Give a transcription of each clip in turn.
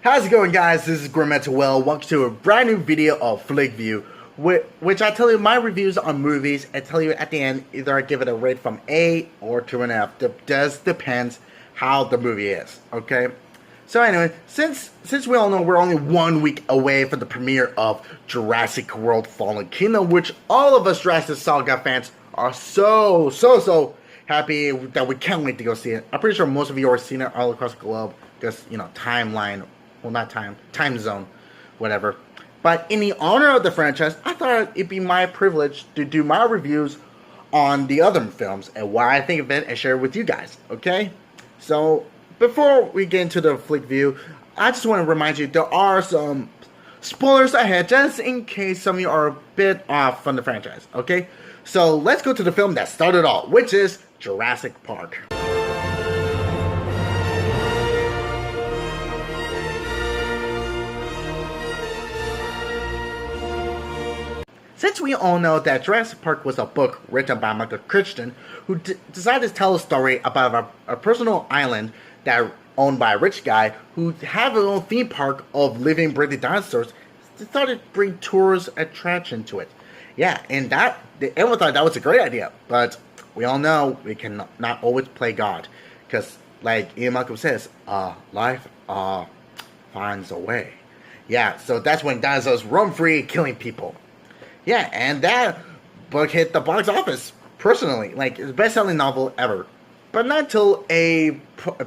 How's it going, guys? This is Grim.Metal.Monster. Welcome to a brand new video of FlickView, which I tell you my reviews on movies. I tell you at the end, either I give it a rate from A or to an F. It just depends how the movie is, okay? So anyway, since we all know we're only 1 week away from the premiere of Jurassic World Fallen Kingdom, which all of us Jurassic Saga fans are so happy that we can't wait to go see it. I'm pretty sure most of you are seeing it all across the globe, because, you know, timeline. Well, not time zone, whatever. But in the honor of the franchise, I thought it'd be my privilege to do my reviews on the other films and what I think of it and share it with you guys, okay? So, before we get into the flick view, I just want to remind you there are some spoilers ahead, just in case some of you are a bit off from the franchise, okay? So, let's go to the film that started it all, which is Jurassic Park. Since we all know that Jurassic Park was a book written by Michael Crichton, who decided to tell a story about a personal island that owned by a rich guy who had his own theme park of living, breathing dinosaurs, decided to bring tourist attraction to it. Yeah, and everyone thought that was a great idea, but we all know we can not always play God, because like Ian Malcolm says, life finds a way. Yeah, so that's when dinosaurs roam free, killing people. Yeah, and that book hit the box office, personally. Like, it's the best-selling novel ever. But not until a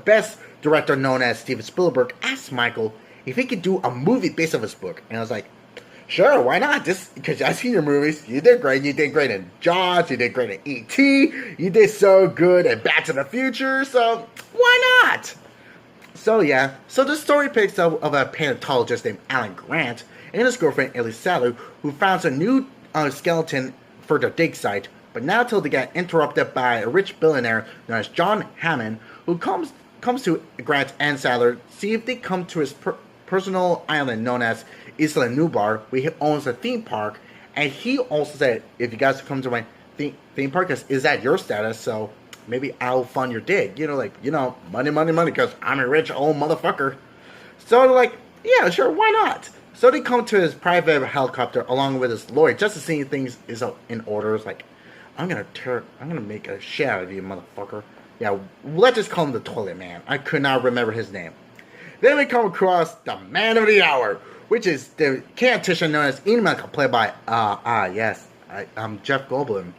best director known as Steven Spielberg asked Michael if he could do a movie based on his book. And I was like, sure, why not? Just because I've seen your movies. You did great. You did great in Jaws. You did great in E.T. You did so good in Back to the Future. So, why not? So, yeah. So, the story picks up of a paleontologist named Alan Grant and his girlfriend Ellie Sattler, who found a new skeleton for their dig site, but not until they get interrupted by a rich billionaire known as John Hammond, who comes to Grant and Sattler, see if they come to his personal island known as Isla Nublar, where he owns a theme park, and he also said, if you guys come to my theme park, is that your status, so maybe I'll fund your dig, money, because I'm a rich old motherfucker. So they're like, yeah, sure, why not? So they come to his private helicopter along with his lawyer just to see if things is in order. It's like, I'm gonna make a shit out of you, motherfucker. Yeah, let's just call him the Toilet Man. I could not remember his name. Then we come across the Man of the Hour, which is the chaotician known as Ian Malcolm, played by I'm Jeff Goldblum.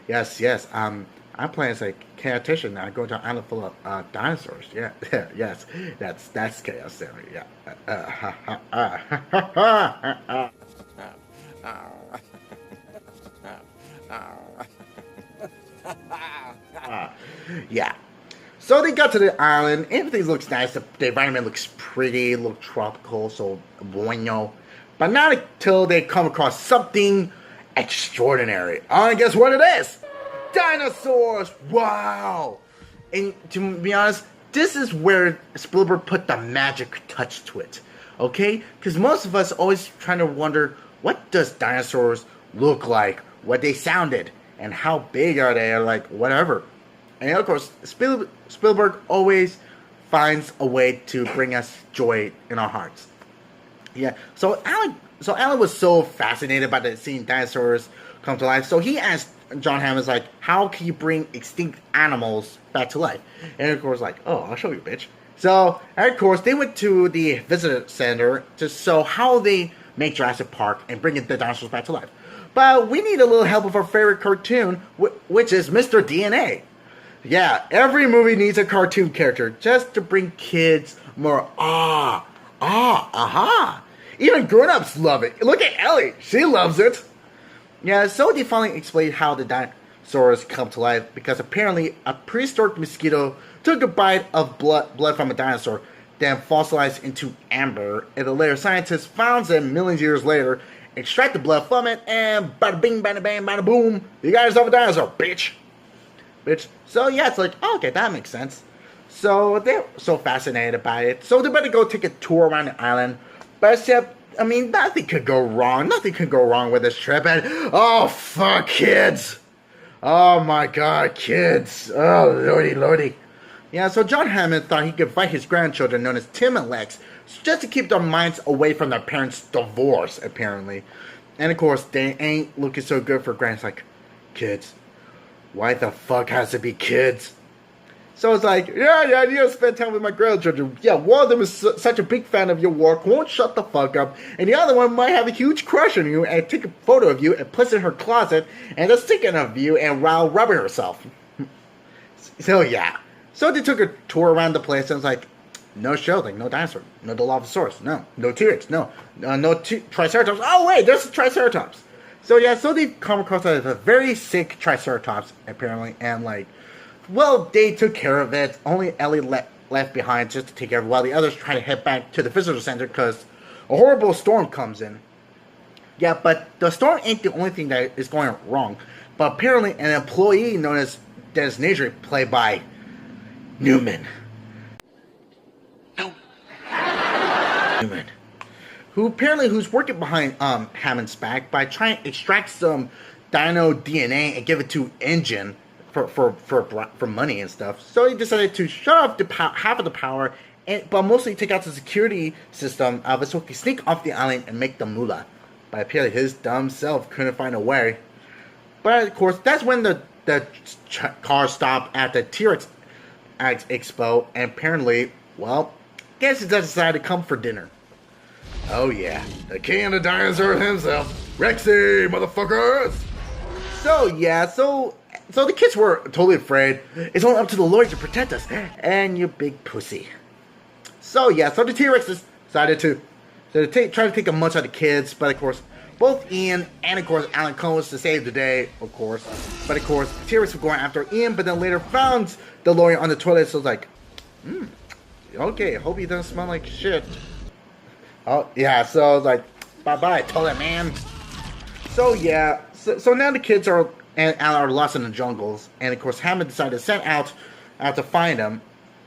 Yes, I'm playing as a chaotician. I go to an island full of dinosaurs. Yeah, yes, that's chaos theory. Yeah. Yeah. So they got to the island. Everything looks nice. The environment looks pretty, looks tropical, so bueno. But not until they come across something extraordinary. And guess what it is? Dinosaurs! Wow! And to be honest, this is where Spielberg put the magic touch to it. Okay? Because most of us always trying to wonder, what does dinosaurs look like? What they sounded? And how big are they? Or like, whatever. And of course, Spielberg always finds a way to bring us joy in our hearts. Yeah. So Alan was so fascinated by seeing dinosaurs come to life. So he asked John Hammond's like, how can you bring extinct animals back to life? And of course, like, oh, I'll show you, bitch. So, and of course, they went to the visitor center to show how they make Jurassic Park and bring the dinosaurs back to life. But we need a little help with our favorite cartoon, which is Mr. DNA. Yeah, every movie needs a cartoon character just to bring kids more aha. Even grown-ups love it. Look at Ellie. She loves it. Yeah, so they finally explained how the dinosaurs come to life, because apparently a prehistoric mosquito took a bite of blood from a dinosaur, then fossilized into amber, and the later scientists found them millions of years later, extract the blood from it, and bada bing, bada bang, bada boom, you got yourself a dinosaur, bitch. So yeah, it's like, oh, okay, that makes sense. So they're so fascinated by it, so they better go take a tour around the island, but except, I mean, nothing could go wrong. Nothing could go wrong with this trip. And, oh, fuck, kids. Oh, my God, kids. Oh, lordy. Yeah, so John Hammond thought he could fight his grandchildren, known as Tim and Lex, just to keep their minds away from their parents' divorce, apparently. And of course, they ain't looking so good for Grant's like, kids. Why the fuck has it be kids? So it's like, yeah, you gotta spend time with my grandchildren. Yeah, one of them is such a big fan of your work, won't shut the fuck up, and the other one might have a huge crush on you and take a photo of you and place it in her closet and just thinking of you and while rubbing herself. So yeah. So they took a tour around the place and was like, no shielding, no dinosaur, no Dilophosaurus, no T-Rex, no Triceratops. Oh wait, there's a Triceratops. So yeah, so they come across a very sick Triceratops, apparently, and like, well, they took care of it. Only Ellie left behind just to take care of it, while the others try to head back to the visitor center because a horrible storm comes in. Yeah, but the storm ain't the only thing that is going wrong. But apparently an employee known as Dennis Nedry, played by Newman, who's working behind Hammond's back by trying to extract some dino DNA and give it to Engine for money and stuff. So he decided to shut off half of the power, but mostly take out the security system of it so he could sneak off the island and make the moolah. But apparently his dumb self couldn't find a way. But of course, that's when the car stopped at the T-Rex Expo, and apparently, well, guess he decided to come for dinner. Oh yeah, the king of the dinosaurs himself, Rexy, motherfuckers! So yeah, so the kids were totally afraid. It's only up to the Lord to protect us, and you big pussy. So yeah, so the T-Rex decided to try to take a munch out of the kids, but of course, both Ian and of course Alan Cohen was to save the day, of course. But of course, the T-Rex were going after Ian, but then later found the lawyer on the toilet, so it's like, okay, hope he doesn't smell like shit. Oh yeah, so I was like, bye-bye, toilet man. So yeah, so now the kids are lost in the jungles, and of course Hammond decided to send out to find them.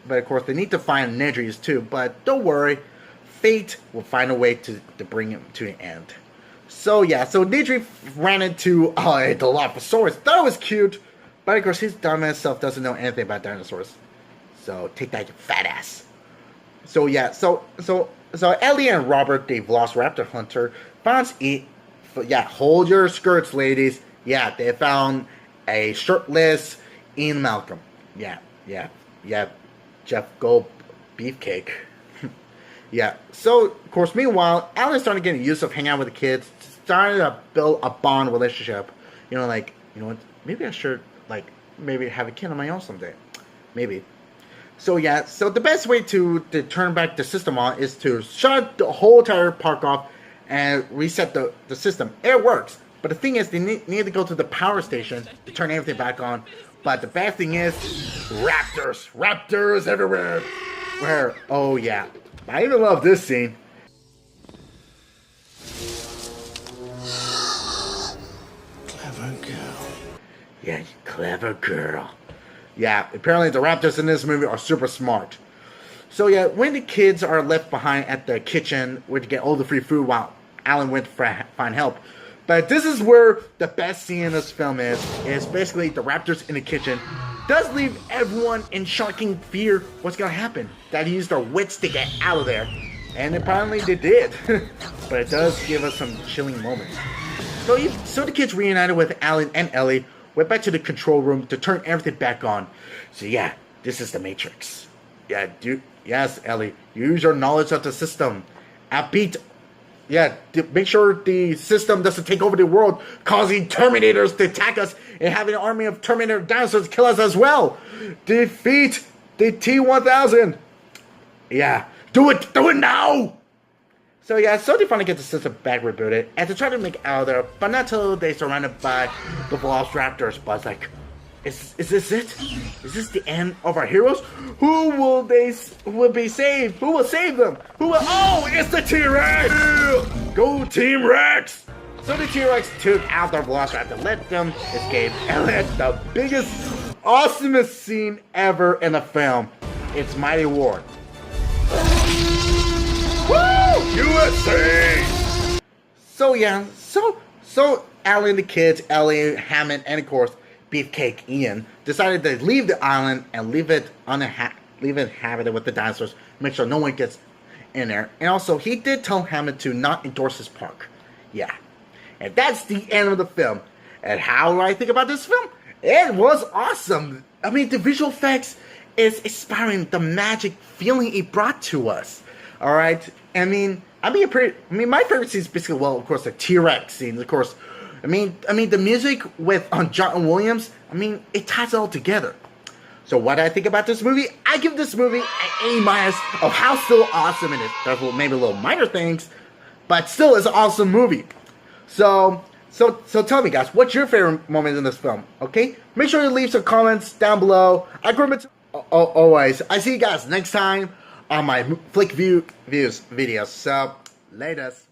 But of course they need to find Nedry's too. But don't worry, fate will find a way to bring him to an end. So yeah, so Nedry ran into the Dilophosaurus. Thought it was cute, but of course his dumbass self doesn't know anything about dinosaurs. So take that, you fat ass. So yeah, so Ellie and Robert, the Velociraptor hunter, found it. Yeah, hold your skirts, ladies. Yeah, they found a shirtless Ian Malcolm. Yeah, Jeff Gold Beefcake. Yeah, so, of course, meanwhile, Alan started getting used to hanging out with the kids, started to build a bond relationship. You know, like, you know what, maybe I should, like, maybe have a kid on my own someday. Maybe. So, yeah, so the best way to turn back the system on is to shut the whole entire park off and reset the system. It works. But the thing is, they need to go to the power station to turn everything back on. But the bad thing is, raptors everywhere. Where, oh yeah, I even love this scene. Clever girl. Yeah, you clever girl. Yeah, apparently the raptors in this movie are super smart. So yeah, when the kids are left behind at the kitchen where to get all the free food while Alan went to find help. But this is where the best scene in this film is basically the raptors in the kitchen. Does leave everyone in shocking fear what's going to happen. That he used their wits to get out of there. And apparently they did. But it does give us some chilling moments. So the kids reunited with Alan and Ellie, went back to the control room to turn everything back on. So yeah, this is the Matrix. Yeah, yes, Ellie, use your knowledge of the system. Make sure the system doesn't take over the world, causing Terminators to attack us and having an army of Terminator dinosaurs kill us as well. Defeat the T-1000. Yeah, do it now. So yeah, so they finally get the system back rebooted, and they try to make out of there, but not until they're surrounded by the Velociraptors. But it's like, is this it? Is this the end of our heroes? Who will be saved? Who will save them? Oh, it's the T-Rex! Go Team Rex! So the T-Rex took out their Velociraptor, let them escape, and let the biggest, awesomest scene ever in the film. It's Mighty War. Woo! USA! So yeah, so Alan, the kids, Ellie, Hammond, and of course, Beefcake Ian, decided to leave the island and leave it inhabited with the dinosaurs, make sure no one gets in there. And also, he did tell Hammond to not endorse his park. Yeah. And that's the end of the film. And how do I think about this film? It was awesome. I mean, the visual effects is inspiring, the magic feeling it brought to us. All right. I mean, my favorite scene is basically, well, of course, the T-Rex scenes. Of course, I mean, the music with John Williams. I mean, it ties it all together. So, what do I think about this movie? I give this movie an A- of how still awesome it is. There's maybe little minor things, but still, it's an awesome movie. So tell me, guys, what's your favorite moment in this film? Okay, make sure you leave some comments down below. Always. I see you guys next time on my FlickView videos. So, latest.